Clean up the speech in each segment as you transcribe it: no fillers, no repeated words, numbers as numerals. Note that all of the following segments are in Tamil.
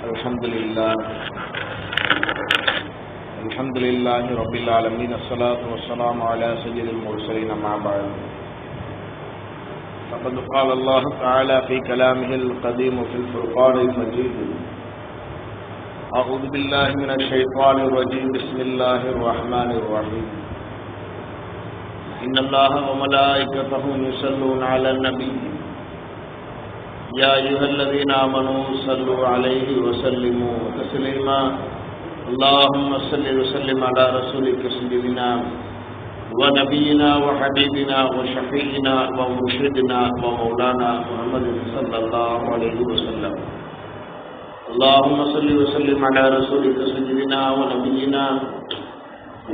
الحمد لله رب العالمين الصلاة والسلام على سيد المرسلين أما بعد فقد قال الله تعالى في كلامه القديم في الفرقان المجيد أعوذ بالله من الشيطان الرجيم بسم الله الرحمن الرحيم إن الله وملائكته يصلون على النبي يا أيها الذين آمنوا صلوا عليه وسلموا تسليما اللهم صل وسلم على رسولك سيدنا ونبينا وحبيبنا وشفيعنا ومرشدنا ومولانا محمد صلى الله عليه وسلم اللهم صل وسلم على رسولك سيدنا ونبينا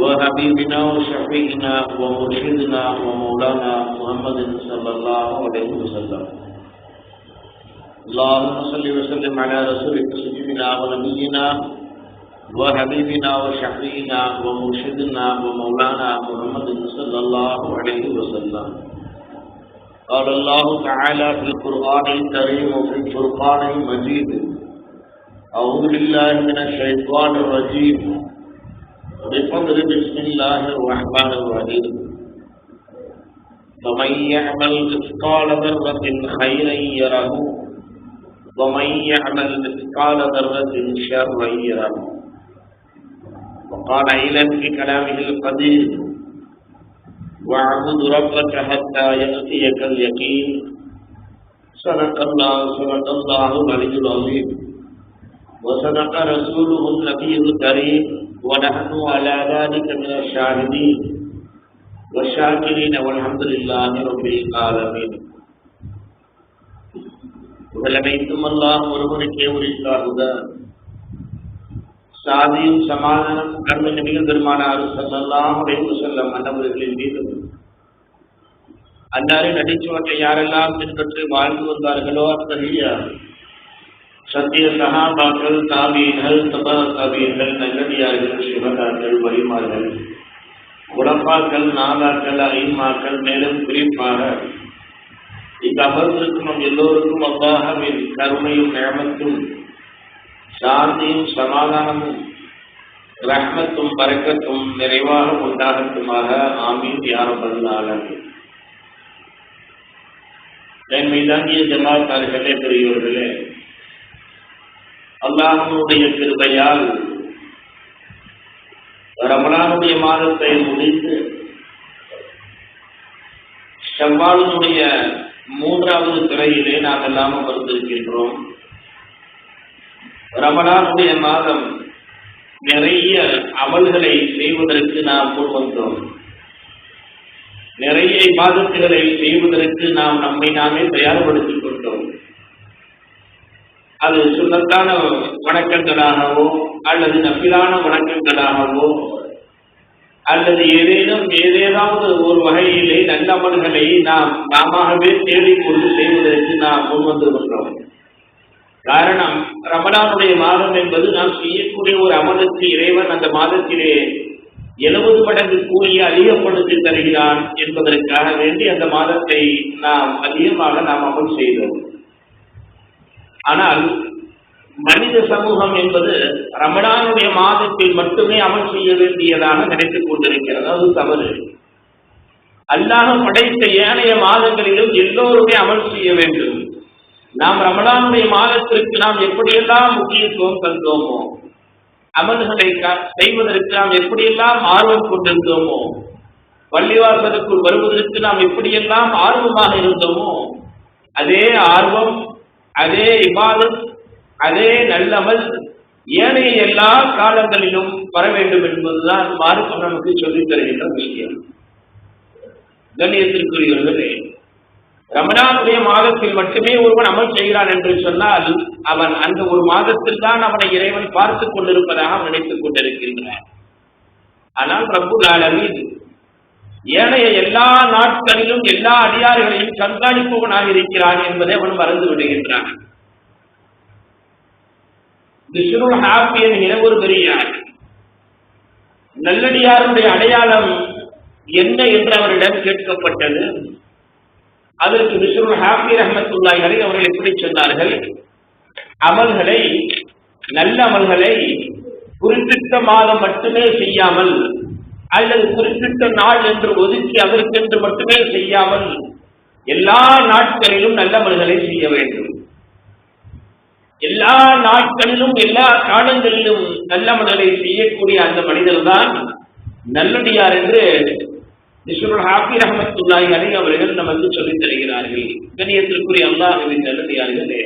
وحبيبنا وشفيعنا ومرشدنا ومولانا محمد صلى الله عليه وسلم اللهم صل وسلم على رسولك سيدنا ونبينا وحبيبنا وشفيعنا ومرشدنا ومولانا محمد صلى الله عليه وسلم قال الله تعالى في القرآن الكريم وفي الفرقان المجيد أعوذ بالله من الشيطان الرجيم بفضل بسم الله الرحمن الرحيم فمن يعمل مثقال ذرة خيرا يره ومن يعمل مثقال ذرة شرا يره وقال أيضا في كلامه القديم واعبد ربك حتى يأتيك اليقين صدق الله العلي العظيم وصدق رسوله النبي الكريم ونحن على ذلك من الشاهدين والشاكرين والحمد لله رب العالمين. புகழனைத்தும் அல்லாஹ் ஒருவனுக்கே உரித்தாகுதான். சாதியும் சமாதானம் கண்மை நபிகள் பெருமானார் ஸல்லல்லாஹு அலைஹி வஸல்லம் அன்னவர்களின் மீது அன்னாரின் அடிச்சுவட்டை யாரெல்லாம் பின்பற்றி வாழ்ந்து வந்தார்களோ அத்தகைய சத்திய சஹாபாக்கள், தாபீன்கள், தபா தாபீன்கள், நல்லடியார்கள், சுஹதாக்கள், வலிமார்கள், குலஃபாக்கள், நாதாக்கள், அயிம்மாக்கள், மேலும் குறிப்பாக இந்த அமர்ந்திருக்கும் நம் எல்லோருக்கும் அல்லாஹ்வின் கருணையும் நிஅமத்தும் சாந்தியும் சமாதானமும் ரஹ்மத்தும் பரக்கத்தும் நிறைவாக உண்டாகட்டுமாக. ஆமீன் யா ரப்பல் ஆலமீன். என் மீதாங்கிய ஜமாத்தார்களே, பெரியோர்களே, அல்லாஹ்வுடைய கிருபையால் ரமலானுடைய மாதத்தை முடித்து ஷவ்வாலுடைய 3வது திரையிலே நாம் எல்லாம் அமர்ந்திருக்கின்றோம். ரமலானுடைய மாதம் நிறைய அமல்களை செய்வதற்கு நாம் முன் வந்தோம். நிறைய இபாதத்துகளை செய்வதற்கு நாம் நம்மை நாமே தயார்படுத்திக் கொண்டோம். அது சுன்னத்தான வணக்கங்களாகவோ அல்லது நஃபிலான வணக்கங்களாகவோ அல்லது ஏதேதாவது ஒரு வகையிலே நல்ல அமல்களை நாமவே தேடிக்கொண்டு செய்வதற்கு நாம் முன் வந்து கொண்டோம். காரணம், ரமலானுடைய மாதம் என்பது நாம் செய்யக்கூடிய ஒரு அமலுக்கு இறைவன் அந்த மாதத்திலே 70 மடங்கு கூலியை அதிகப்படுத்தி தருகிறான் என்பதற்காக வேண்டி அந்த மாதத்தை நாம் அதிகமாக அமல் செய்தோம். ஆனால் மனித சமூகம் என்பது ரமலானுடைய மாதத்தில் மட்டுமே அமல் செய்ய வேண்டியதாக நினைத்துக் கொண்டிருக்கிறது. அது தவறு. அல்லாஹ் படைத்த ஏனைய மாதங்களிலும் எல்லோருமே அமல் செய்ய வேண்டும். நாம் ரமலானுடைய மாதத்திற்கு நாம் எப்படியெல்லாம் முக்கியத்துவம் தந்தோமோ, அமல்களை செய்வதற்கு நாம் எப்படியெல்லாம் ஆர்வம் கொண்டிருந்தோமோ, பள்ளிவாசலுக்குள் வருவதற்கு நாம் எப்படியெல்லாம் ஆர்வமாக இருந்தோமோ, அதே ஆர்வம், அதே இபாதத், அதே நல்லமல் ஏனைய எல்லா காலங்களிலும் வர வேண்டும் என்பதுதான் மார்க்கம் நமக்கு சொல்லித் தருகின்ற விஷயம். கண்ணியத்திற்குரியவர்களே, ரமலானுடைய மாதத்தில் மட்டுமே ஒருவன் அமல் செய்கிறான் என்று சொன்னால் அவன் அந்த ஒரு மாதத்தில் தான் அவனை இறைவன் பார்த்துக் கொண்டிருப்பதாக நினைத்துக் கொண்டிருக்கின்றான். ஆனால் ரப்புல் ஆலமீன் ஏனைய எல்லா நாட்களிலும் எல்லா அடியார்களையும் கண்காணிப்பவனாக இருக்கிறான் என்பதை அவன் மறந்து விடுகின்றான். பிஷ்ருல் ஹாஃபி என்கிற ஒரு பெரியார் நல்லடியாருடைய அடையாளம் என்ன என்று அவரிடம் கேட்கப்பட்டது. அதற்கு பிஷ்ருல் ஹாஃபி ரஹ்மத்துல்லாஹி அலைஹி அவர்கள் எப்படி சொன்னார்கள், அமல்களை நல்ல அமல்களை குறிப்பிட்ட மாதம் மட்டுமே செய்யாமல் அல்லது குறிப்பிட்ட நாள் என்று ஒதுக்கி அதற்கென்று மட்டுமே செய்யாமல் எல்லா நாட்களிலும் நல்ல அமல்களை செய்ய வேண்டும். எல்லா நாட்களிலும் எல்லா காலங்களிலும் நல்ல அமல்களை செய்யக்கூடிய அந்த மனிதர் தான் நல்லடியார் என்று ஹாஃபிஸ் ரஹ்மத்துல்லாஹி அலைஹி அவர்கள் நமக்கு சொல்லித் தருகிறார்கள். கண்ணியத்திற்குரிய அல்லாஹ்வின் நல்லடியார்களே,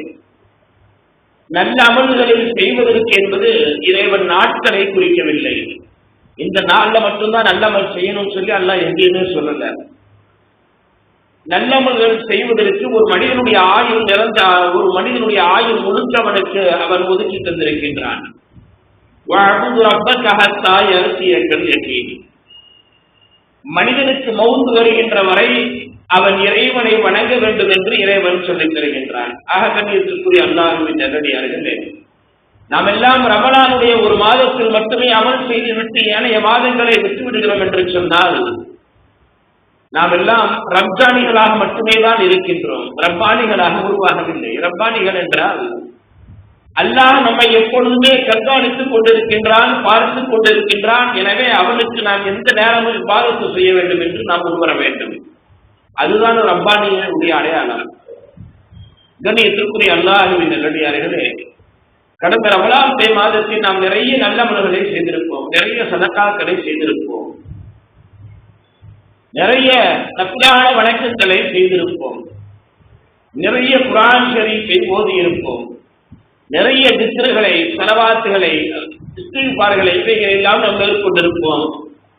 நல்ல அமல்களை செய்வதற்கு என்பது இறைவன் நாட்களை குறிக்கவில்லை. இந்த நாள்ல மட்டும்தான் நல்ல அமல் செய்யணும்னு சொல்லி அல்லாஹ் எங்கேயுமே சொல்லல. நல்லமல்கள் செய்வதற்கு ஒரு மனிதனுடைய ஆயுள் முழுக்கவனுக்கு அவன் ஒதுக்கி தந்திருக்கின்றான். மனிதனுக்கு மௌத்து வருகின்ற வரை அவன் இறைவனை வணங்க வேண்டும் என்று இறைவன் சொல்லித் தருகின்றான். கண்ணியத்திற்குரிய அல்லாஹ்வின் நல்லடியார்களே, நாம் எல்லாம் ரமலானுடைய ஒரு மாதத்தில் மட்டுமே அமல் செய்துவிட்டு ஏனைய மாதங்களை விட்டுவிடுகிறோம் என்று சொன்னால் நாம் எல்லாம் ரப்ஜானிகளாக மட்டுமே தான் இருக்கின்றோம். ரப்பானிகளாக உருவாகவில்லை. ரப்பானிகள் என்றால் அல்லாஹ் நம்மை எப்பொழுதுமே கண்காணித்துக் கொண்டிருக்கின்றான், பார்த்துக் கொண்டிருக்கின்றான். எனவே அவனுக்கு நாம் எந்த நேரமும் இபாதத்து செய்ய வேண்டும் என்று நாம் முன்வர வேண்டும். அதுதான் ரப்பானியுடைய அடையாளம். கண்ணியத்திற்குரிய அல்லாஹ்வின் நல்லடியார்களே, கடந்த ரமலான் மாதத்தில் நாம் நிறைய நல்ல அமல்களை செய்திருப்போம், நிறைய சதக்காக்களை செய்திருப்போம், நிறைய நஃபிலான வணக்கங்களை செய்திருப்போம், நிறைய குர்ஆன் ஷரீஃபை ஓதி இருப்போம், நிறைய திக்ருகளை, ஸலவாத்துகளை, இஸ்திக்ஃபார்களை இவைகளை எல்லாம் நாம் மேற்கொண்டிருப்போம்.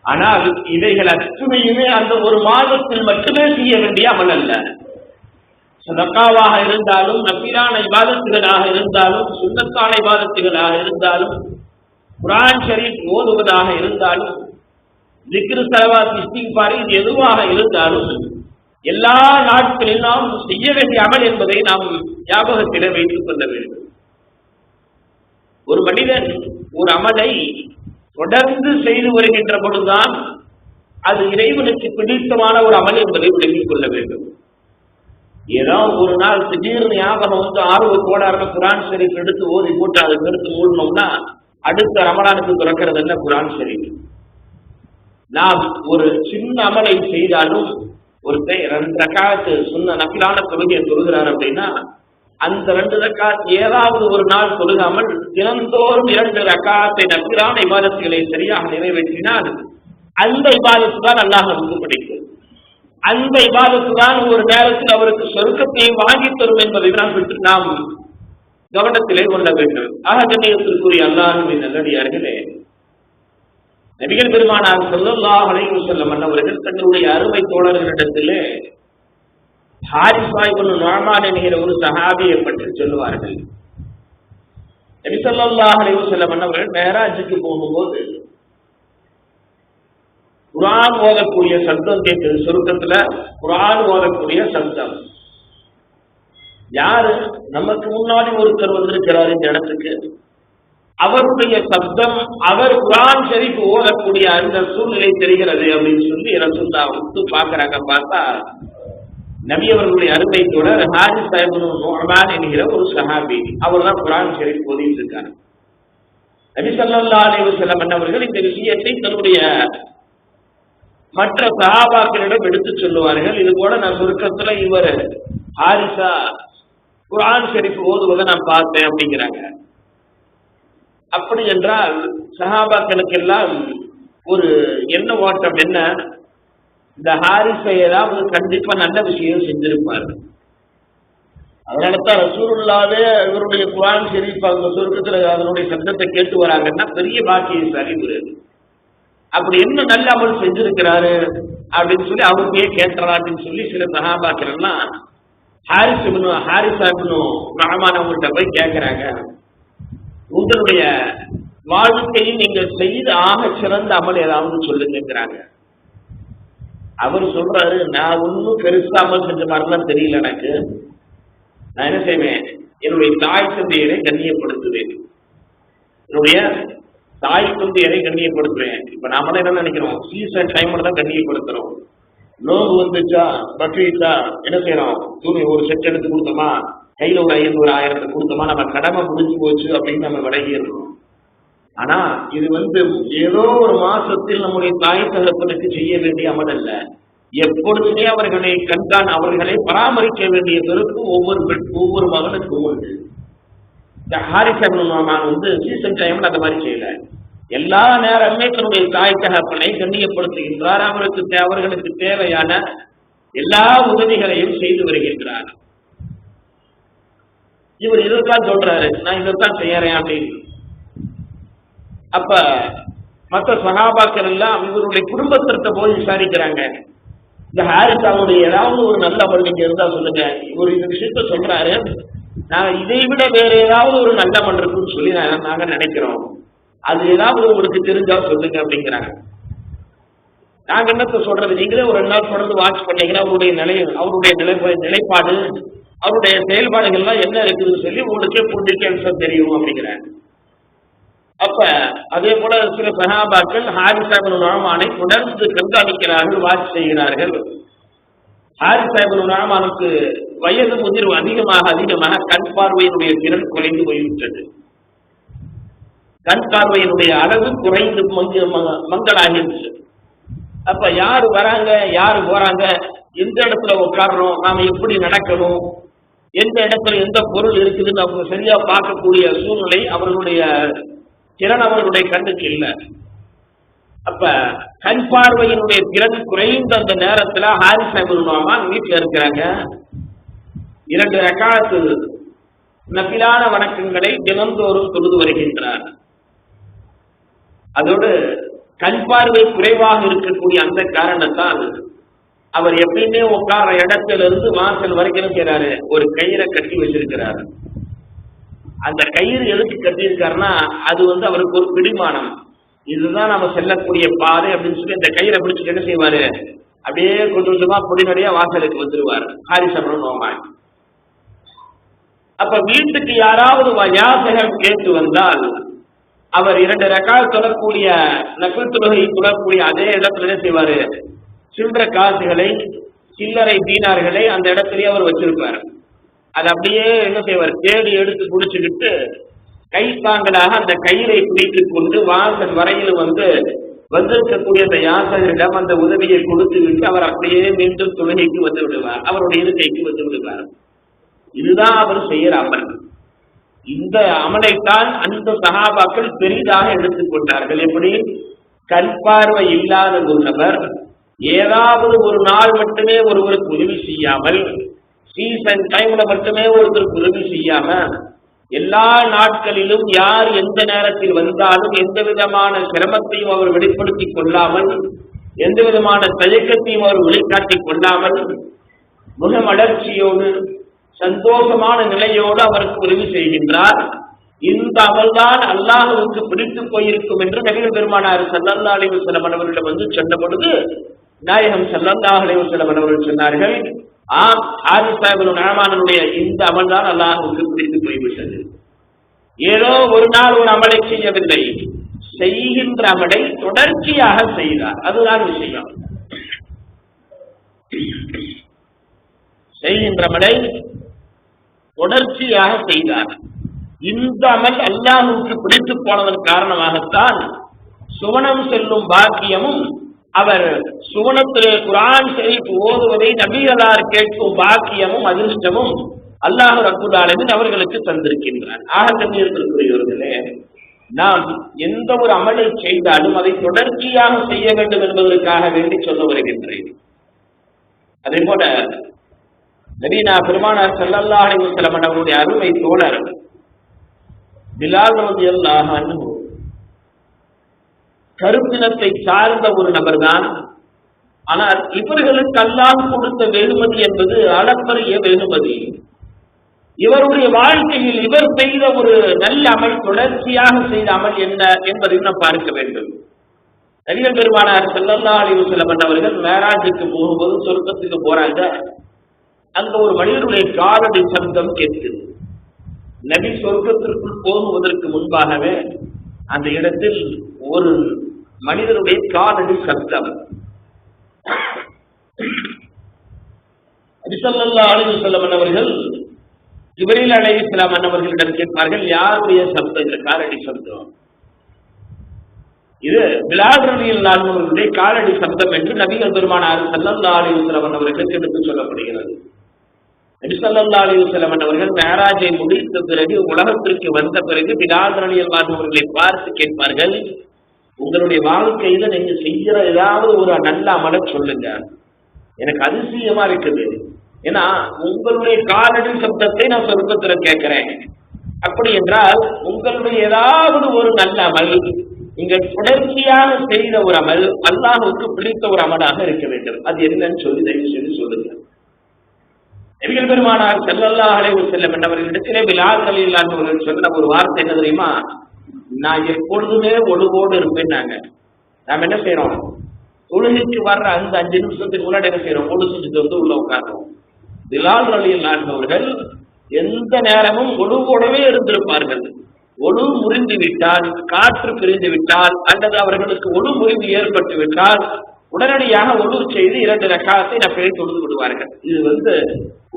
ஆனால் இவைகள் அத்துணையுமே அந்த ஒரு மாதத்தில் மட்டுமே செய்ய வேண்டிய அமல் அல்ல. சதக்காவாக இருந்தாலும், நஃபிலான இபாதத்துகளாக இருந்தாலும், சுன்னத்தான இபாதத்துகளாக இருந்தாலும், குர்ஆன் ஷரீஃப் ஓதுவதாக இருந்தாலும், திக்ரு, ஸலவாத், இஸ்திக்ஃபார் எதுவாக இருந்தாலும் எல்லா நாட்களிலும் நாம் செய்ய வேண்டிய அமல் என்பதை நாம் ஞாபகத்திலே வைத்துக் கொள்ள வேண்டும். ஒரு மனிதன் ஒரு அமலை தொடர்ந்து செய்து வருகின்ற பொழுதுதான் அது இறைவனுக்கு பிடித்தமான ஒரு அமல் என்பதை விளங்கிக் கொள்ள வேண்டும். ஏதோ ஒரு நாள் திடீர்னு ஞாபகம் வந்து ஆர்வத்தோட குர்ஆன் ஷரீஃப் எடுத்து ஓதி போட்டு அதை நிறுத்து மூடணும்னா அடுத்த ரமலானுக்கு துறக்கிறது என்ன குர்ஆன் ஷரீஃப். நாம் ஒரு சின்ன அமலை செய்தாலும் ஒருத்தர் 2 ரக்காத்து சுன்ன நஃபிலான தொழுகையை தொழுகிறார் அப்படின்னா அந்த 2 ரக்காத் ஏதாவது ஒரு நாள் தொழுகாமல் தினந்தோறும் 2 ரக்காத்தை நஃபிலான இபாதத்துகளை சரியாக நிறைவேற்றினால் அந்த இபாதத்து தான் அல்லாஹ் நமக்கு பிடிக்கும். அந்த இபாதத்து தான் ஒரு நேரத்தில் அவருக்கு சொர்க்கத்தை வாங்கி தரும் என்பதை நாம் கவனத்திலே கொள்ள வேண்டும். கண்ணியத்திற்குரிய அல்லாஹ்வின் நல்லடியார்களே, நபிகள் பெருமானார் ஸல்லல்லாஹு அலைஹி வஸல்லம் அவர்கள் தங்களுடைய அருமை தோழர்களிடத்திலே ஹாரிஸா இப்னு நுஅமான் என்கிற ஒரு சஹாபியை பற்றி சொல்லுவார்கள். நபி ஸல்லல்லாஹு அலைஹி வஸல்லம் அவர்கள் மேராஜுக்கு போகும்போது குர்ஆன் ஓதக்கூடிய சத்தம் கேட்குது. சுருக்கத்துல குர்ஆன் ஓதக்கூடிய சத்தம். யாரு? நமக்கு முன்னாடி ஒருத்தர் வந்திருக்கிறார் இந்த இடத்துக்கு, அவருடைய சப்தம், அவர் குர்ஆன் ஷரீஃப் ஓதக்கூடிய அந்த சூழ்நிலை தெரிகிறது அப்படின்னு சொல்லி ரசூலுல்லாஹ் வந்து பார்க்கறாங்க. பார்த்தா நபி அவர்களுடைய அருமை தோழர் ஹாரிஸா இப்னு நுஅமான் என்கிற ஒரு சஹாபி, அவர் தான் குர்ஆன் ஷரீஃப் ஓதிட்டு இருக்காங்க. நபி ஸல்லல்லாஹு அலைஹி வஸல்லம் அவர்கள் இந்த விஷயத்தை தன்னுடைய மற்ற சஹாபாக்களிடம் எடுத்து சொல்லுவார்கள். இது போல நான் சுருக்கத்துல இவர் ஹாரிஸா குர்ஆன் ஷரீஃப் ஓதுவதை நான் பார்த்தேன் அப்படிங்கிறாங்க. அப்படி என்றால் சஹாபாக்களுக்கு எல்லாம் ஒரு என்ன ஓட்டம், என்ன இந்த ஹாரிஸை ஏதாவது கண்டிப்பா நல்ல விஷயம் செஞ்சிருப்பார். அதனாலதான் ரசூலுல்லாஹ்வே இவருடைய குர்ஆன் ஷரீஃப் அவங்க சுருக்கத்துல அதனுடைய சத்தத்தை கேட்டு வராங்கன்னா பெரிய பாக்கியசாலி இவரு. அப்படி என்ன நல்ல அமல் செஞ்சிருக்கிறாரு அப்படின்னு சொல்லி அவருக்கே கேட்கலாம் அப்படின்னு சொல்லி சில சஹாபாக்கள் எல்லாம் ஹாரிஸா இப்னு நுஅமான் அவங்கள்ட்ட போய் கேட்கிறாங்க, உங்களுடைய வாழ்க்கையில் நீங்கள் செய்த ஆக சிறந்த அமல் ஏதாவது சொல்லுங்கிறாங்க. அவர் சொல்றாரு, நான் ஒன்னும் பெருசா அமல் செஞ்ச மாதிரிலாம் தெரியல எனக்கு. நான் என்ன செய்வேன், என்னுடைய தாய் தந்தையரை கண்ணியப்படுத்துவேன், என்னுடைய தாய் தந்தையரை கண்ணியப்படுத்துவேன். இப்ப நாமளே என்ன நினைக்கிறோம், சீசன் டைம்ல தான் கண்ணியப்படுத்துறோம். நோம்பு வந்துச்சா, பக்ரீத்தா என்ன செய்யறோம், துணி ஒரு செட் எடுத்து கொடுத்தோமா, கையில ஒரு 500 1000 கொடுத்தோமா நம்ம கடமை முடிஞ்சு போச்சு அப்படின்னு நம்ம விலகிடுறோம். ஆனா இது ஏதோ ஒரு மாசத்தில் நம்முடைய தாய் தகப்பனுக்கு செய்ய வேண்டிய அமல் அல்ல. எப்பொழுதுமே அவர்களை பராமரிக்க வேண்டிய பொறுப்பு ஒவ்வொரு மகனுக்கும் உண்டு. இந்த ஹாரிஸ் இப்னு நுஅமான் சீசன் டைம்ல அந்த மாதிரி செய்யல. எல்லா நேரமே தன்னுடைய தாய் தகப்பனை கண்ணியப்படுத்துகின்றார். அவர்களுக்கு தேவையான எல்லா உதவிகளையும் செய்து வருகின்றார். இவர் இதைத்தான் சொல்றாரு, நான் இதைத்தான் செய்யறேன் அப்படின்னு. அப்ப மற்ற சகாபாக்கள் எல்லாம் இவருடைய குடும்பத்திட்ட போய் விசாரிக்கிறாங்க. இந்த ஹாரிஸ் அவருடைய ஏதாவது ஒரு நல்ல அமல் நீங்க இருந்தா சொல்லுங்க. இவர் இந்த விஷயத்த சொல்றாரு, நான் இதை விட வேற ஏதாவது ஒரு நல்ல அமல் இருக்குன்னு சொல்லி நாங்க நினைக்கிறோம். அது ஏதாவது உங்களுக்கு தெரிஞ்சா சொல்லுங்க அப்படிங்கிறாங்க. நாங்க என்னத்த சொல்றது, நீங்களே ஒரு 2 நாள் தொடர்ந்து வாட்ச் பண்ணீங்கன்னா அவருடைய நிலைப்பாடு அவருடைய செயல்பாடுகள்லாம் என்ன இருக்குதுன்னு சொல்லி உங்களுக்கே புரிஞ்சுக்க தெரியும் அப்படிங்கிறாங்க. அப்ப அதே போல சில சஹாபாக்கள் ஹாரிஸ் இப்னு நுஅமானை தொடர்ந்து கண்காணிக்கிறார்கள், வாட்ச் செய்கிறார்கள். ஹாரிஸ் இப்னு நுஅமானுக்கு வயது முதிர்வு அதிகமாக கண் பார்வையினுடைய திறன் குறைந்து போய்விட்டது. கண் பார்வையினுடைய அளவு குறைந்து மங்களாகிருச்சு. அப்ப யாரு வராங்க யாரு போறாங்க, எந்த இடத்துல உட்கார்றோம், நாம எப்படி நடக்கணும், எந்த இடத்துல எந்த பொருள் இருக்குதுன்னு அவங்க சரியா பார்க்கக்கூடிய சூழ்நிலை அவர்களுடைய திறன் அவர்களுடைய கண்ணுக்கு இல்லை. அப்ப கண் பார்வையினுடைய திறன் குறைந்த அந்த நேரத்துல ஹாரிஸ் இப்னு நுஅமான் வீட்டுல இருக்கிறாங்க. 2 ரக்காத்து நஃபிலான வணக்கங்களை தினந்தோறும் தொழுது வருகின்றார். அதோடு கண் பார்வை குறைவாக இருக்கக்கூடிய அந்த காரணத்தால் அவர் எப்பயுமே உட்கார்ற இடத்துல இருந்து வாசல் வரைக்கும் செய்யறாரு, ஒரு கயிறை கட்டி வச்சிருக்கிறாரு. அந்த கயிறு எதுக்கு கட்டியிருக்காருன்னா அது அவருக்கு ஒரு பிடிமானம், இதுதான் நம்ம செல்லக்கூடிய பாதை அப்படின்னு சொல்லி அந்த கயிறை பிடிச்சிட்டு என்ன செய்வாரு, அப்படியே கொஞ்சமா பொடிநடையா வாசலுக்கு வந்துருவார் ஹாரிஸ் இப்னு நுஅமான். அப்ப வீட்டுக்கு யாராவது யாசகம் கேட்டு வந்தால் அவர் 2 ரக்காத் தொழக்கூடிய நஃபில் தொழுகை தொழக்கூடிய அதே இடத்துல என்ன செய்வாரு, சில்லறை காசுகளை சில்லறை தீனார்களை அந்த இடத்துலயே அவர் வச்சிருப்பார். அது அப்படியே என்ன செய்வார், தேடி எடுத்து குடிச்சுக்கிட்டு கைத்தாங்களாக அந்த கயிறை பிடித்துக் கொண்டு வாசல் வரையில் வந்திருக்கக்கூடிய அந்த யாசகரிடம் அந்த உதவியை கொடுத்து விட்டு அவர் அப்படியே மீண்டும் தொழுகைக்கு வந்து விடுவார், அவருடைய இருக்கைக்கு வந்து விடுவார். இதுதான் அவர் செய்யற அமல். இந்த அமலைத்தான் அந்த சஹாபாக்கள் பெரிதாக எடுத்துக்கொண்டார்கள். எப்படி, கண் பார்வை இல்லாத ஒரு நபர் ஏதாவது ஒரு நாள் மட்டுமே ஒருவருக்கு உதவி செய்யாமல், சீசன் டைம்ல மட்டுமே ஒருத்தருக்கு உதவி செய்யாம, எல்லா நாட்களிலும் யார் எந்த நேரத்தில் வந்தாலும் எந்த விதமான சிரமத்தையும் அவர் வெளிப்படுத்திக் கொள்ளாமல், எந்த விதமான தயக்கத்தையும் அவர் வெளிக்காட்டிக் கொள்ளாமல், முகமலர்ச்சியோடு சந்தோஷமான நிலையோடு அவருக்கு உதவி செய்கின்றார். இந்த அமல்தான் அல்லாஹ்வுக்கு பிடித்து போயிருக்கும் என்று நபிகள் பெருமானார் ஸல்லல்லாஹு அலைஹி வஸல்லம் அவர்களிடம் சொன்ன பொழுது நாயகம் ஸல்லல்லாஹு அலைஹி வஸல்லம் அவர்கள் சொன்னார்கள், ஹாரிஸ் இப்னு நுஅமானுடைய இந்த அமல்தான் அல்லாஹ்வுக்கு பிடித்து போய்விட்டது. ஏதோ ஒரு நாள் ஒரு அமலை செய்யவில்லை, செய்கின்ற அமலை தொடர்ச்சியாக செய்தார். அதுதான் விஷயம். செய்கின்ற அமலை தொடர்ச்சியாக செய்தார். இந்த அமல் அல்லாஹ்வுக்கு பிடித்து போனதன் காரணமாகத்தான் சுவனம் செல்லும் பாக்கியமும், அவர் சுவனத்திலே குர்ஆன் ஷரீஃப் ஓதுவதை நபிகளார் கேட்கும் பாக்கியமும் அதிர்ஷ்டமும் அல்லாஹ் ரப்பல் ஆலமீன் அவர்களுக்கு தந்திருக்கின்றார். ஆகவே நாம் எந்த ஒரு அமலை செய்தாலும் அதை தொடர்ச்சியாக செய்ய வேண்டும் என்பதற்காக வேண்டி சொல்ல வருகின்றேன். அதே போல நபீனா பெருமானார் ஸல்லல்லாஹு அலைஹி வஸல்லம் அவருடைய அருமை தோழர் பிலால் ரலியல்லாஹு அன்ஹு கருப்பினத்தை சார்ந்த ஒரு நபர் தான். ஆனால் இவர்களுக்கு அல்லாஹ் கொடுத்த வெகுமதி என்பது அளப்பரிய வெகுமதி. இவருடைய வாழ்க்கையில் இவர் செய்த ஒரு நல்ல அமல், தொடர்ச்சியாக செய்த அமல் என்ன என்பதை நாம் பார்க்க வேண்டும். நபிகள் பெருமானார் ஸல்லல்லாஹு அலைஹி வஸல்லம் அவர்கள் மேராஜுக்கு போகும்போது சொர்க்கத்துக்கு போறாங்க. அங்க ஒரு மனிதனுடைய காலடி சப்தம் கேட்குது. நபி சொர்க்கத்திற்குள் போகுவதற்கு முன்பாகவே அந்த இடத்தில் ஒரு மனிதனுடைய காலடி சப்தம். நபி ஸல்லல்லாஹு அலைஹி வஸல்லம் அவர்கள் ஜிப்ரீல் அலைஹிஸ்ஸலாம் அவர்களிடம் கேட்பார்கள், யாருடைய சப்தம்? காலடி சப்தம். இது பிலால் ரலியல்லாஹு அன்ஹு அவர்களுடைய காலடி சப்தம் என்று நபிகள் பெருமானார் ஸல்லல்லாஹு அலைஹி வஸல்லம் அவர்களுக்கு எடுத்து சொல்லப்படுகிறது. நபி ஸல்லல்லாஹு அலைஹி வஸல்லம் அவர்கள் மேராஜை முடித்த பிறகு உலகத்திற்கு வந்த பிறகு பிலால் ரலியல்லாஹு அன்ஹு அவர்களை பார்த்து கேட்பார்கள், உங்களுடைய வாழ்க்கையில நீங்க செய்யற ஏதாவது ஒரு நல்ல அமலை சொல்லுங்க, எனக்கு அதிசயமா இருக்குது. ஏன்னா உங்களுடைய காலடி சப்தத்தை நான் சொர்க்கத்துல கேட்கிறேன். அப்படி என்றால் உங்களுடைய ஏதாவது ஒரு நல்ல அமல், நீங்கள் தொடர்ச்சியாக செய்த ஒரு அமல், அல்லாஹ்வுக்கு பிடித்த ஒரு அமலாக இருக்க வேண்டும். அது என்னன்னு சொல்லி தயவு செய்து சொல்லுங்க. நபிகள் பெருமானார் ஸல்லல்லாஹு அலைஹி வஸல்லம் அவர்களிடத்திலே பிலால் ரலியல்லாஹு அன்ஹு அவர்கள் சொன்ன ஒரு வார்த்தை என்ன தெரியுமா? நான் எப்பொழுதுமே ஒழுவோடு இருப்பேன். நாம என்ன செய்யறோம்? தொழுகைக்கு வர்ற அந்த 5 நிமிஷத்துக்கு முன்னாடி என்ன செய்யறோம்? ஒழு செஞ்சுட்டு வந்து உள்ள உட்கார்றோம். பிலால் ரலியல்லாஹு அன்ஹு அவர்கள் எந்த நேரமும் ஒழுவோடவே இருந்திருப்பார்கள். ஒழு முறிந்து விட்டால், காற்று பிரிந்து விட்டால், அல்லது அவர்களுக்கு ஒழு முறிவு ஏற்பட்டு விட்டால் உடனடியாக ஒழு செய்து 2 ரக்காத்தை நபியை தொழுது விடுவார்கள். இது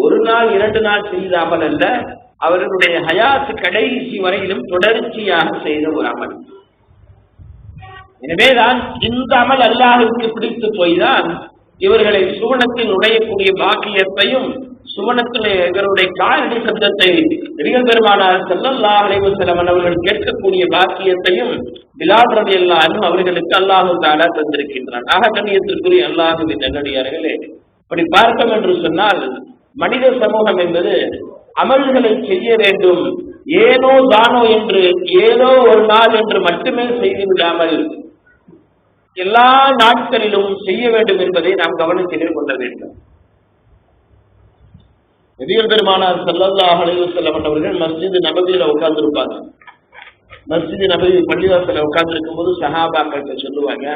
ஒரு நாள் 2 நாள் செய்த அமல் அல்ல, அவர்களுடைய ஹயாத் கடைசி வரையிலும் தொடர்ச்சியாக செய்த ஒரு அமல். எனவேதான் இந்த அமல் அல்லாஹ்வுக்கு பிடித்து போய்தான் இவர்களை சுவனத்தில் நுழையக்கூடிய பாக்கியத்தையும், சுவனத்தில் இவருடைய காலடி சப்தத்தை நபிகள் பெருமானார் ஸல்லல்லாஹு அலைஹி வஸல்லம் அவர்கள் கேட்கக்கூடிய பாக்கியத்தையும் பிலால் ரலியல்லாஹு அன்ஹு அவர்களுக்கு அல்லாஹ் தஆலா தந்திருக்கின்றான். கண்ணியத்திற்குரிய அல்லாஹ்வின் நல்லடியார்களே, அப்படி பார்த்தோம் என்று சொன்னால் மனித சமூகம் என்பது அமல்களை செய்ய வேண்டும், ஏனோ தானோ என்று ஏதோ ஒரு நாள் என்று மட்டுமே செய்து விடாமல் எல்லா நாட்களிலும் செய்ய வேண்டும் என்பதை நாம் கவனத்திலே கொள்ள வேண்டும். நபிகள் பெருமானார் ஸல்லல்லாஹு அலைஹி வஸல்லம் அவர்கள் மஸ்ஜித் நபவியில உட்கார்ந்துருப்பாங்க. மஸ்ஜித் நபவி பள்ளிவாசல உட்கார்ந்து இருக்கும் போது சஹாபாக்கள் சொல்லுவாங்க,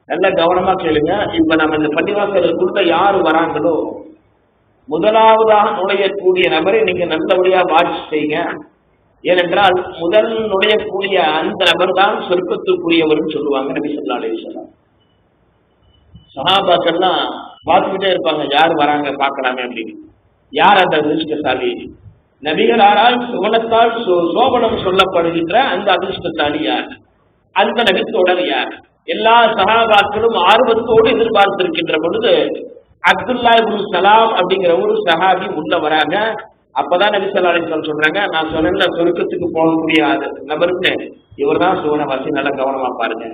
நல்ல கவனமா கேளுங்க, இப்ப நம்ம இந்த பள்ளிவாசலுக்குள்ள யாரு வராங்களோ முதலாவதாக நுழையக்கூடிய நபரை நீங்க நல்லபடியா வாட்ச் செய்யுங்க. ஏனென்றால் முதல் நுழையக்கூடிய அந்த நபர் தான் சொர்க்கத்துக்குரியவர்னு சொல்லுவாங்க நபி ஸல்லல்லாஹு அலைஹி வஸல்லம். சஹாபாக்கள்லாம் பார்த்துக்கிட்டே இருப்பாங்க, யார் வராங்க பார்க்கலாமே அப்படின்னு. யார் அந்த அதிர்ஷ்டசாலி? நபிகளாரால் சுவனத்தால் சோபனம் சொல்லப்படுகின்ற அந்த அதிர்ஷ்டசாலி யார்? அந்த நபித்தோடர் யார்? எல்லா சஹாபாக்களும் ஆர்வத்தோடு எதிர்பார்த்திருக்கின்ற பொழுது அப்துல்லா இப்னு சலாம் அப்படிங்கிற ஒரு சஹாபி உள்ள வராங்க. அப்பதான் நபி ஸல்லல்லாஹு அலைஹி வஸல்லம் சொல்றாங்க, நான் சொன்ன சொர்க்கத்துக்கு போகக்கூடிய நபருக்கு இவர் தான் சுவனவாசி, நல்ல கவனமா பாருங்க.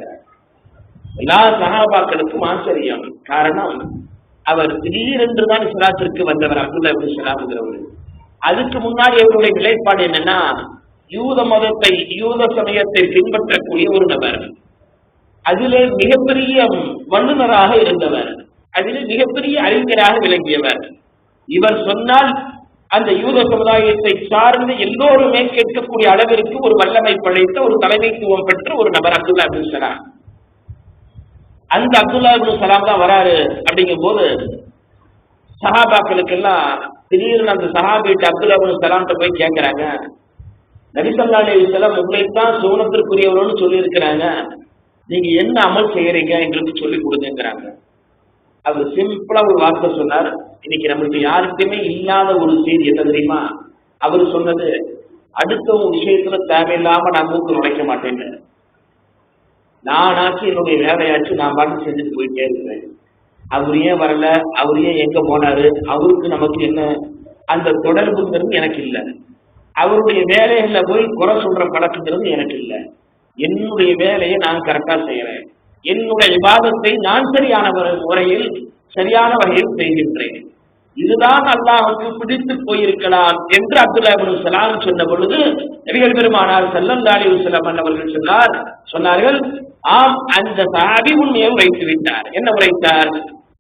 எல்லா சஹாபாக்களுக்கும் ஆச்சரியம். காரணம், அவர் திடீரென்று தான் இஸ்லாத்திற்கு வந்தவர் அப்துல்லா இப்னு சலாம்ங்கிறவர். அதுக்கு முன்னாடி அவருடைய நிலைப்பாடு என்னன்னா, யூத மதத்தை, யூத சமயத்தை பின்பற்றக்கூடிய ஒரு நபர், அதிலே மிகப்பெரிய வல்லுநராக இருந்தவர், அதிலே மிகப்பெரிய அறிஞராக விளங்கியவர். இவர் சொன்னால் அந்த யூத சமுதாயத்தை சார்ந்து எல்லோருமே கேட்கக்கூடிய அளவிற்கு ஒரு வல்லமை படைத்த ஒரு தலைமைத்துவம் பெற்ற ஒரு நபர் அப்துல்லா இப்னு சலாம். அந்த அப்துல்லா இப்னு சலாம் தான் வராரு. அப்படிங்கும் போது சஹாபாக்களுக்கு எல்லாம் திடீர்னு அந்த சஹாபிட்ட அப்துல்லா இப்னு சலாம்கிட்ட போய் கேட்கிறாங்க, நபி ஸல்லல்லாஹு அலைஹி வஸல்லம் உங்களைத்தான் சுவனத்திற்குரியவர்கள்னு சொல்லி இருக்கிறாங்க, நீங்க என்ன அமல் செய்யறீங்க எங்களுக்கு சொல்லி கொடுங்கிறாங்க. அவர் சிம்பிளா ஒரு வார்த்தை சொன்னார். இன்னைக்கு நம்மளுக்கு யாருக்குமே இல்லாத ஒரு செய்தி என்ன தெரியுமா? அவர் சொன்னது, அடுத்த விஷயத்துல தேவையில்லாம நான் மூக்கு நுழைக்க மாட்டேன்னு. நானாச்சு என்னுடைய வேலையாச்சு நான் பாட்டு செஞ்சுட்டு போயிட்டே இருக்கிறேன். அவர் ஏன் வரல, அவர் ஏன் எங்க போனாரு, அவருக்கு நமக்கு என்ன அந்த தொடர்புங்கிறது எனக்கு இல்லை. அவருடைய வேலைகள்ல போய் குறை சொல்ற பழக்கங்கிறது எனக்கு இல்லை. என்னுடைய வேலையை நான் கரெக்டா செய்யறேன், என்னுடைய இபாதத்தை நான் சரியான முறையில் சரியான வகையில் செய்கின்றேன், இதுதான் அல்லாஹ்வுக்கு பிடித்து போயிருக்கலாம் என்று அப்துல்லா இப்னு சலாம் சொன்ன பொழுது நபிகள் பெருமானார் ஸல்லல்லாஹு அலைஹி வஸல்லம் அவர்கள் சொன்னார்கள், ஆம், அந்த சஹாபி உண்மையை உரைத்து விட்டார். என்ன உரைத்தார்?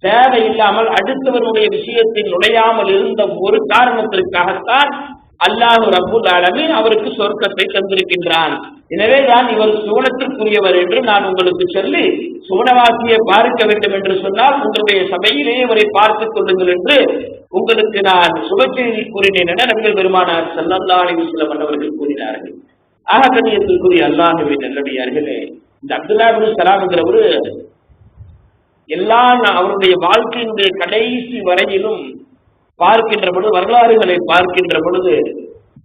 தேவையில்லாமல் அடுத்தவருடைய விஷயத்தில் நுழையாமல் இருந்த ஒரு காரணத்திற்காகத்தான் அல்லாஹ் ரப்புல் ஆலமீன் அவருக்கு சொர்க்கத்தை தந்திருக்கின்றான். எனவேதான் இவர் சுவனத்திற்குரியவர் என்று நான் உங்களுக்கு சொல்லி சுவனவாசியை பார்க்க வேண்டும் என்று சொன்னால் உங்களுடைய சபையிலேயே இவரை பார்த்துக் கொள்ளுங்கள் என்று உங்களுக்கு நான் சுபச்செய்தி கூறினேன் என நபிகள் பெருமானார் ஸல்லல்லாஹு அலைஹி வஸல்லம் அவர்கள் கூறினார்கள். கண்ணியத்திற்குரிய அல்லாஹ்வின் நல்லடியார்களே, இந்த அப்துல்லா இப்னு சலாம்ங்கிறவரு அவருடைய வாழ்க்கையினுடைய கடைசி வரையிலும் பார்க்கின்ற பொழுது, வரலாறுகளை பார்க்கின்ற பொழுது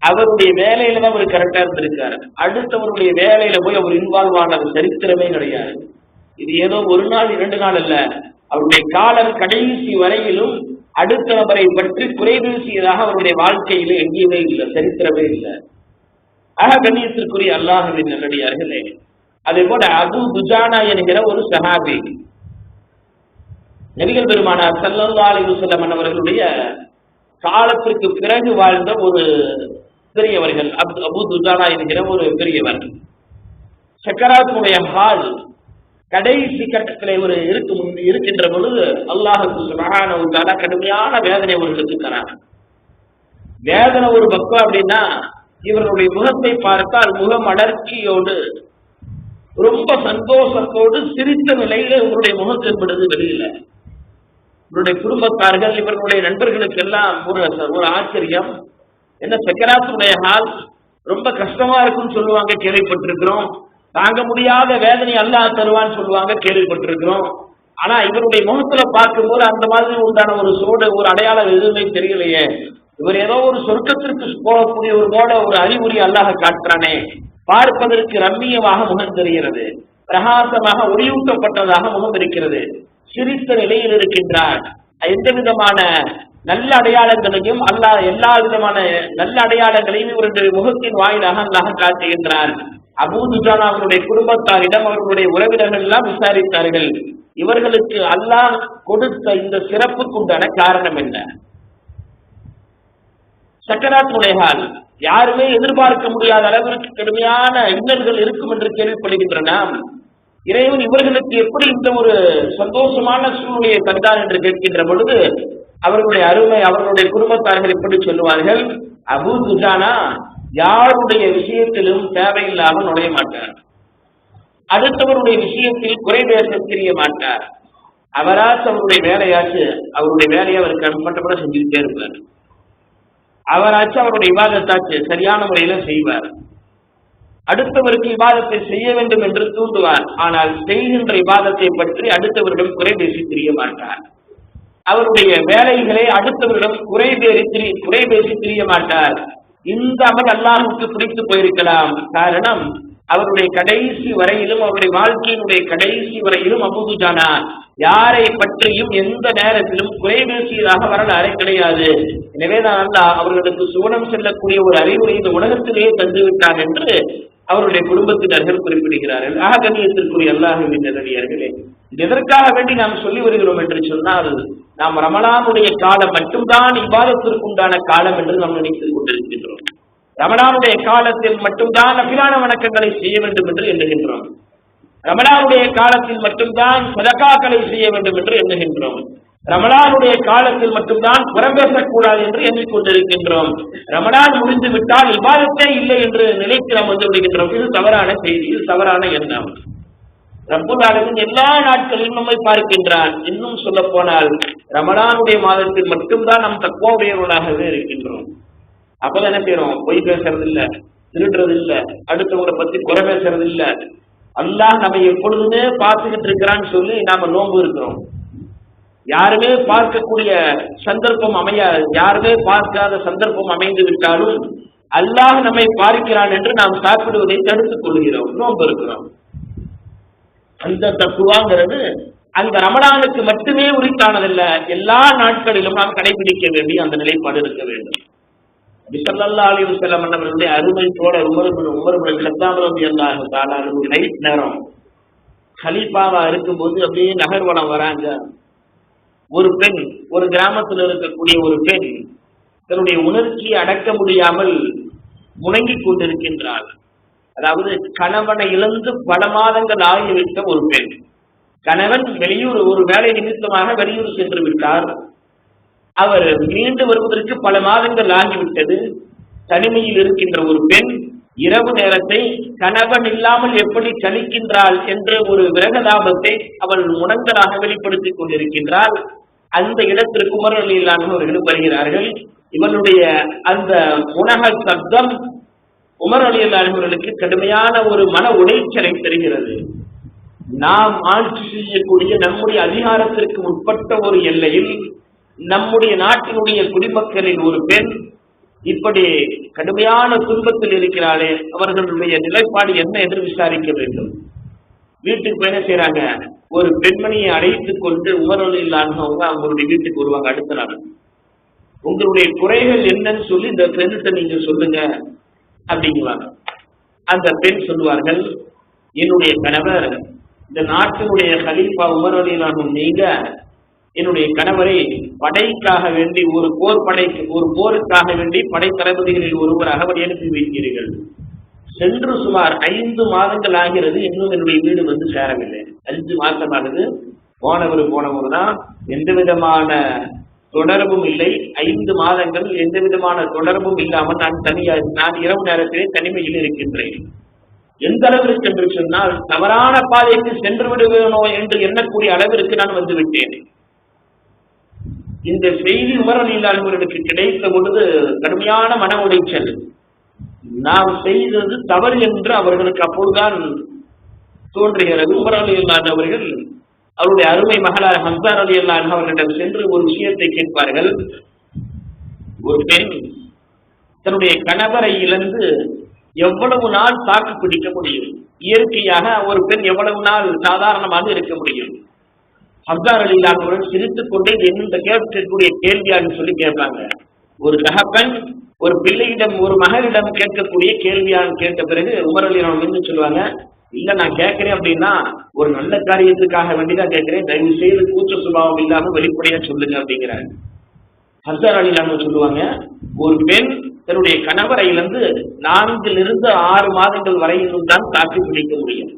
அவருடைய வேலையில தான் அவர் கரெக்டா இருந்திருக்காரு. அடுத்தவருடைய வேலையில போய் அவர் இன்வால்வ் ஆனது சரித்திரமே கிடையாது. இது ஏதோ ஒரு நாள் 2 நாள் அல்ல, அவருடைய காலம் கடைசி வரையிலும் அடுத்த நபரை பற்றி குறை பேசியதாக அவருடைய வாழ்க்கையில எங்கேயுமே இல்லை, சரித்திரமே இல்லை. கண்ணியத்திற்குரிய அல்லாஹ்வின் நல்லடியார்களே, அதே போல அபூ துஜானா என்கிற ஒரு சஹாபி, நபிகள் பெருமானார் ஸல்லல்லாஹு அலைஹி வஸல்லம் அவர்களுடைய காலத்திற்கு பிறகு வாழ்ந்த ஒரு பெரியவர்கள். அபூ துஜானா என்கிற ஒரு பெரியவர். சக்கராத்துடைய ஹால் கடைசி கட்டத்தில் ஒரு இருக்கின்ற பொழுது அல்லாஹ் சுப்ஹானஹு வ தஆலா கடுமையான வேதனை அவர்களுக்கு தரார். வேதனை ஒரு பக்கம் அப்படின்னா, இவர்களுடைய முகத்தை பார்த்தால் முகம் அடர்ச்சியோடு ரொம்ப சந்தோஷத்தோடு சிரித்த நிலையில இவருடைய முகம் தென்படுது வெளியில. இவருடைய குடும்பத்தார்கள், இவர்களுடைய நண்பர்களுக்கு எல்லாம் ஒரு ஆச்சரியம். என்ன சக்கராத்துடைய ஹால் ரொம்ப கஷ்டமா இருக்குன்னு சொல்லுவாங்க, கேள்விப்பட்டிருக்கிறோம். தாங்க முடியாத வேதனை அல்லாஹ் தருவான்னு சொல்லுவாங்க, கேள்விப்பட்டிருக்கிறோம். ஆனா இவருடைய முகத்துல பார்க்கும்போது அந்த மாதிரி உண்டான ஒரு சோடு, ஒரு அடையாளம் எதுவுமே தெரியலையே. இவர் ஏதோ ஒரு சொர்க்கத்திற்கு போகக்கூடிய ஒரு அறிகுறி அல்லாஹ் காட்டுறானே. பார்ப்பதற்கு ரம்மியமாக முகம் தெரிகிறது, பிரகாசமாக ஒளியூட்டப்பட்டதாக முகம் இருக்கிறது, சிரித்த நிலையில் இருக்கின்றார். எந்த விதமான நல்ல அடையாளங்களையும் அல்லாஹ், எல்லா விதமான நல்ல அடையாளங்களையும் இவருடைய முகத்தின் வாயிலாக அல்லாஹ் காட்டுகின்றார். அபூ துஜானா அவருடைய குடும்பத்தாரிடம் அவர்களுடைய உறவினர்கள் எல்லாம் விசாரித்தார்கள், இவர்களுக்கு அல்லாஹ் கொடுத்த இந்த சிறப்புக்குண்டான காரணம் என்ன? சக்கராத்துடைய ஹால் யாருமே எதிர்பார்க்க முடியாத அளவிற்கு கடுமையான இன்னல்கள் இருக்கும் என்று கேள்விப்படுகின்றன. இறைவன் இவர்களுக்கு எப்படி இந்த ஒரு சந்தோஷமான சூழ்நிலையை தந்தார் என்று கேட்கின்ற பொழுது அவர்களுடைய அருமை, அவர்களுடைய குடும்பத்தார்கள் எப்படி சொல்லுவார்கள், அபூ துஜானா யாருடைய விஷயத்திலும் தேவையில்லாமல் நுழைய மாட்டார், அடுத்தவருடைய விஷயத்தில் குறை பேச தெரிய மாட்டார். அவராச்சு அவருடைய வேலையாச்சு அவருடைய வேலையை அவர் கண்பட்டப்பட செஞ்சுக்கிட்டே இருப்பார். அவராச்சு அவருடைய இபாதத்தாச்சு சரியான முறையில செய்வார். அடுத்தவருக்கு இபாதத்தை செய்ய வேண்டும் என்று தூண்டுவார். ஆனால் செய்கின்ற இபாதத்தை பற்றி அடுத்தவரிடம் குறை பேசி தெரிய மாட்டார். அவருடைய வேலைகளை அடுத்தவரிடம் குறை பேசி தெரிய மாட்டார். இந்த அமல் அல்லாஹ்வுக்கு பிடித்து போயிருக்கலாம். காரணம், அவருடைய கடைசி வரையிலும், அவருடைய வாழ்க்கையினுடைய கடைசி வரையிலும் அபூ துஜானா யாரை பற்றியும் எந்த நேரத்திலும் குறை பேசியதாக வரலாறு கிடையாது. எனவேதான் அல்லாஹ் அவர்களுக்கு சுவனம் செல்லக்கூடிய ஒரு அறிவுரை இந்த உலகத்திலேயே தந்துவிட்டார் என்று அவருடைய குடும்பத்தினர்கள் குறிப்பிடுகிறார்கள். கண்ணியத்திற்குரிய அல்லாஹ்வின் நல்லடியார்களே, எதற்காக வேண்டி நாம் சொல்லி வருகிறோம் என்று சொன்னால், நாம் ரமலானுடைய காலம் மட்டும்தான் இபாதத்திற்குண்டான காலம் என்று நாம் நினைத்துக் கொண்டிருக்கின்றோம். ரமலானுடைய காலத்தில் மட்டும்தான் நஃபிலான வணக்கங்களை செய்ய வேண்டும் என்று எண்ணுகின்றோம். ரமலானுடைய காலத்தில் மட்டும்தான் சதகாக்களை செய்ய வேண்டும் என்று எண்ணுகின்றோம். ரமலானுடைய காலத்தில் மட்டும்தான் புறம்பேசக்கூடாது என்று எண்ணிக்கொண்டிருக்கின்றோம். ரமலான் முடிந்து விட்டால் இபாதத்தே இல்லை என்று நிலைக்கு நாம் வந்து விடுகின்றோம். இது தவறான செய்தி, இது தவறான எண்ணம். ரப்புல் ஆலமீன் எல்லா நாட்களிலும் நம்மை பார்க்கின்றான். இன்னும் சொல்ல போனால் ரமலானுடைய மாதத்தில் மட்டும்தான் நாம் தக்வாவுடையவர்களாகவே இருக்கின்றோம். அப்பதான் என்ன செய்யறோம், பொய் பேசுறது இல்ல, திருடுறது இல்ல, அடுத்தவங்களை பத்தி குறை பேசுறது இல்ல. அல்லாஹ் நம்ம எப்பொழுதுமே பார்த்துக்கிட்டு இருக்கிறான்னு சொல்லி நாம நோன்பு இருக்கிறோம். யாருமே பார்க்கக்கூடிய சந்தர்ப்பம் அமையாது, யாருமே பார்க்காத சந்தர்ப்பம் அமைந்து விட்டாலும் அல்லாஹ் நம்மை பார்க்கிறான் என்று நாம் சாப்பிடுவதை தடுத்துக் கொள்கிறோம், நோன்பு இருக்கிறோம். அந்த தக்குவாங்கிறது அந்த ரமலானுக்கு மட்டுமே உரித்தானதில்ல, எல்லா நாட்களிலும் நாம் கடைபிடிக்க வேண்டிய அந்த நிலைப்பாடு இருக்க வேண்டும். ஸல்லல்லாஹு அலைஹி வஸல்லம் அவர்களுடைய அருமை தோழர் உமர் இப்னு கத்தாப் ரலியல்லாஹு தஆலா அன்ஹு நைட் நேரம் கலீஃபாவா இருக்கும்போது அப்படியே நகர்வலம் வராங்க. ஒரு பெண், ஒரு கிராமத்தில் இருக்கக்கூடிய ஒரு பெண் தன்னுடைய உணர்ச்சியை அடக்க முடியாமல் முணங்கிக் கொண்டிருக்கின்றாள். அதாவது கணவனை இழந்து பல மாதங்கள் ஆகிவிட்ட ஒரு பெண். கணவன் வெளியூர் ஒரு வேலை நிமித்தமாக வெளியூர் சென்று விட்டார். அவர் மீண்டு வருவதற்கு பல மாதங்கள் ஆகிவிட்டது. தனிமையில் இருக்கின்ற ஒரு பெண் இரவு நேரத்தை கணவன் இல்லாமல் எப்படி கழிக்கின்றாள் என்ற ஒரு விரகதாபத்தை அவள் முணங்கலாக வெளிப்படுத்திக் கொண்டிருக்கின்றாள். அந்த இடத்திற்கு உமர் ரலியல்லாஹு அன்ஹு அவர்கள் வருகிறார்கள். இவனுடைய அந்த உணக சப்தம் உமர் ரலியல்லாஹு அன்ஹு அவர்களுக்கு கடுமையான ஒரு மன உளைச்சலை தருகிறது. நாம் ஆட்சி செய்யக்கூடிய நம்முடைய அதிகாரத்திற்கு உட்பட்ட ஒரு எல்லையில் நம்முடைய நாட்டினுடைய குடிமக்களில் ஒரு பெண் இப்படி கடுமையான துன்பத்தில் இருக்கிறாளே, அவர்களுடைய நிலைப்பாடு என்ன என்று விசாரிக்க வேண்டும். வீட்டுக்கு போய் என்ன செய்யறாங்க, ஒரு பெண்மணியை அழைத்துக் கொண்டு உமர் ரலியல்லாஹு அன்ஹு அவங்களுடைய வீட்டுக்கு வருவாங்க. அடுத்த நாள் உங்களுடைய குறைகள் என்னன்னு சொல்லி இந்த பெண்ணிட்ட நீங்க சொல்லுங்க அப்படிங்குவாங்க. அந்த பெண் சொல்லுவார்கள், என்னுடைய கணவர் இந்த நாட்டினுடைய கலீஃபா உமர் ரலியல்லாஹு அன்ஹு, நீங்க என்னுடைய கணவரை படைக்காக வேண்டி ஒரு போருக்காக வேண்டி படை தளபதிகளில் ஒருவராக அவர் அனுப்பி வைக்கிறீர்கள். சென்று சுமார் 5 மாதங்கள் ஆகிறது, இன்னும் என்னுடைய வீடு வந்து சேரவில்லை. 5 மாதம் ஆகுது. போனவர் தான், எந்த விதமான தொடர்பும் இல்லை. 5 மாதங்கள் எந்த விதமான தொடர்பும் இல்லாமல் நான் இரவு நேரத்திலே தனிமையில் இருக்கின்றேன். எந்த அளவிற்கு என்று சொன்னால், தவறான பாதைக்கு சென்று விடுவேனோ என்று எண்ணக்கூடிய அளவிற்கு நான் வந்து விட்டேன். இந்த செய்தி உமர் ரலியல்லாஹு அன்ஹு கிடைத்த பொழுது கடுமையான மன உளைச்சல். நாம் செய்தது தவறு என்று அவர்களுக்கு அப்பொழுதுதான் தோன்றுகிறது. உமர் ரலியல்லாஹு அன்ஹு அவர்கள் அவருடைய அருமை மகளார் ஹம்ஸா ரலியல்லாஹு அன்ஹா அவர்களிடம் சென்று ஒரு விஷயத்தை கேட்பார்கள். ஒரு பெண் தன்னுடைய கணவரை இழந்து எவ்வளவு நாள் தாக்கு பிடிக்க முடியும்? இயற்கையாக ஒரு பெண் எவ்வளவு நாள் சாதாரணமாக இருக்க முடியும்? ஹம்ஸா ரலியல்லாஹு அன்ஹு சிரித்துக் கொண்டே என்ன கேட்கக்கூடிய கேள்வியான்னு சொல்லி கேட்பாங்க. ஒரு தகப்பன் ஒரு பிள்ளையிடம் ஒரு மகளிடம் கேட்கக்கூடிய கேள்வியான்னு கேட்ட பிறகு உமர் ரலியல்லாஹு அன்ஹு சொல்லுவாங்க, இல்ல நான் கேட்கிறேன் அப்படின்னா ஒரு நல்ல காரியத்துக்காக வேண்டிதான் கேட்கிறேன், தயவு செய்து கூச்ச சுபாவம் இல்லாம வெளிப்படையா சொல்லுங்க அப்படிங்கிறாங்க. ஹம்ஸா ரலியல்லாஹு அன்ஹு சொல்லுவாங்க, ஒரு பெண் தன்னுடைய கணவரை இழந்து 4 to 6 மாதங்கள் வரையிலும் தான் தாக்கு பிடிக்க முடியும்.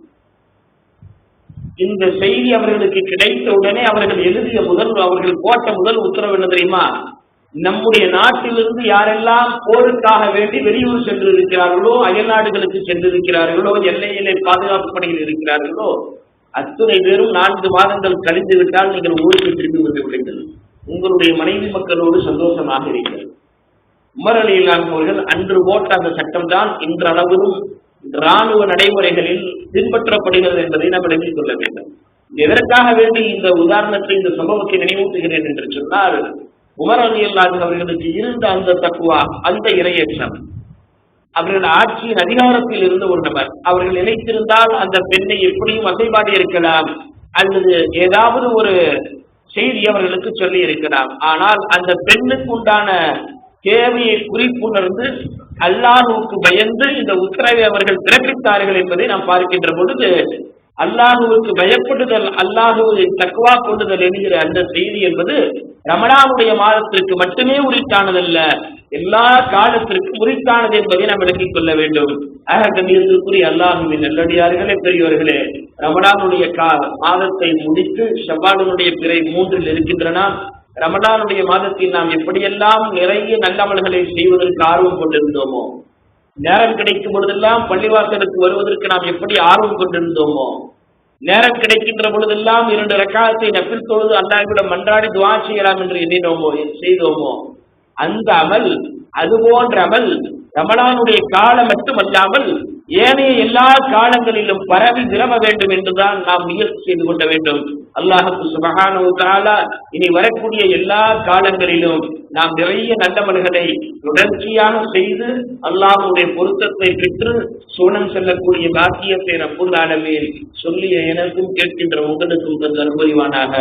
இந்த செய்தி அவர்களுக்கு கிடைத்த உடனே அவர்கள் அவர்கள் போட்ட முதல் உத்தரவு என்ன தெரியுமா? நம்முடைய நாட்டிலிருந்து யாரெல்லாம் போருக்காக வேண்டி வெளியூர் சென்று இருக்கிறார்களோ, அயல் நாடுகளுக்கு சென்றிருக்கிறார்களோ, எல்லையிலே பாதுகாப்பு பணியில் இருக்கிறார்களோ, அத்துணை பேரும் 4 மாதங்கள் கழிந்து விட்டால் நீங்கள் ஊருக்கு திரும்பி வந்து விடுங்கள், உங்களுடைய மனைவி மக்களோடு சந்தோஷமாக இருக்கிறது. உமர் ரலியல்லாஹு அன்ஹு அவர்கள் அன்று போட்ட அந்த சட்டம் தான் இன்றளவிலும் இராணுவ நடைமுறைகளில் பின்பற்றப்படுகிறது என்பதை நாம் விளங்கிக் கொள்ள வேண்டும். எதற்காக வேண்டி இந்த உதாரணத்தை, இந்த சம்பவத்தை நினைவூட்டுகிறேன் என்று சொன்னால், உமர் ரலியல்லாஹு அன்ஹு அவர்களுக்கு இருந்த அந்த தக்வா, அந்த இறையச்சம், அவர்கள் ஆட்சியின் அதிகாரத்தில் இருந்த ஒரு நபர். அவர்கள் நினைத்திருந்தால் அந்த பெண்ணை எப்படியும் வசைபாடி இருக்கலாம், அல்லது ஏதாவது ஒரு செய்தி அவர்களுக்கு சொல்லி இருக்கலாம். ஆனால் அந்த பெண்ணுக்கு உண்டான தேவையை குறிப்புணர்ந்து அல்லாஹுவுக்கு பயந்து இந்த உத்தரவை அவர்கள் பிறப்பித்தார்கள் என்பதை நாம் பார்க்கின்ற பொழுது, அல்லாஹுவுக்கு பயப்படுதல், அல்லாஹுவை தக்வா கொள்ளுதல் என்கிற அந்த செய்தி என்பது ரமலானுடைய மாதத்திற்கு மட்டுமே உரித்தானதல்ல, எல்லா காலத்திற்கும் உரித்தானது என்பதை நாம் விளங்கிக் கொள்ள வேண்டும். கண்ணியத்திற்குரிய அல்லாஹுவின் நல்லடியார்களே, பெரியவர்களே, ரமலானுடைய மாதத்தை முடித்து ஷவ்வாலுடைய பிறை 3 இருக்கின்றன. ரமலானுடைய மாதத்தில் நாம் எப்படியெல்லாம் நிறைய நல்லமல்களை செய்வதற்கு ஆர்வம் கொண்டிருந்தோமோ, நேரம் கிடைக்கும் பொழுதெல்லாம் பள்ளிவாசலுக்கு வருவதற்கு நாம் எப்படி ஆர்வம் கொண்டிருந்தோமோ, நேரம் கிடைக்கின்ற பொழுதெல்லாம் 2 ரக்காத்தை நஃபில் தொழுது அல்லாஹ்விடம் மன்றாடி துஆ செய்யலாம் என்று செய்தோமோ, அந்த அமல், அதுபோன்ற அமல் ரமலானுடைய காலம் மட்டுமல்லாமல் ஏனைய எல்லா காலங்களிலும் பரவி விரவ வேண்டும் என்றுதான் நாம் முயற்சி செய்து கொள்ள வேண்டும். அல்லாஹ் சுப்ஹானஹு வ தஆலா இனி வரக்கூடிய எல்லா காலங்களிலும் நாம் நிறைய நல்லமல்களை தொடர்ச்சியாக செய்து அல்லாஹ்வுடைய பொருத்தத்தை பெற்று சோனம் செல்லக்கூடிய பாக்கியத்தை ரப்புல் ஆலமீன் சொல்லிய எனக்கும் கேட்கின்ற உங்களுக்கும் தந்து அனுபவிவானாக.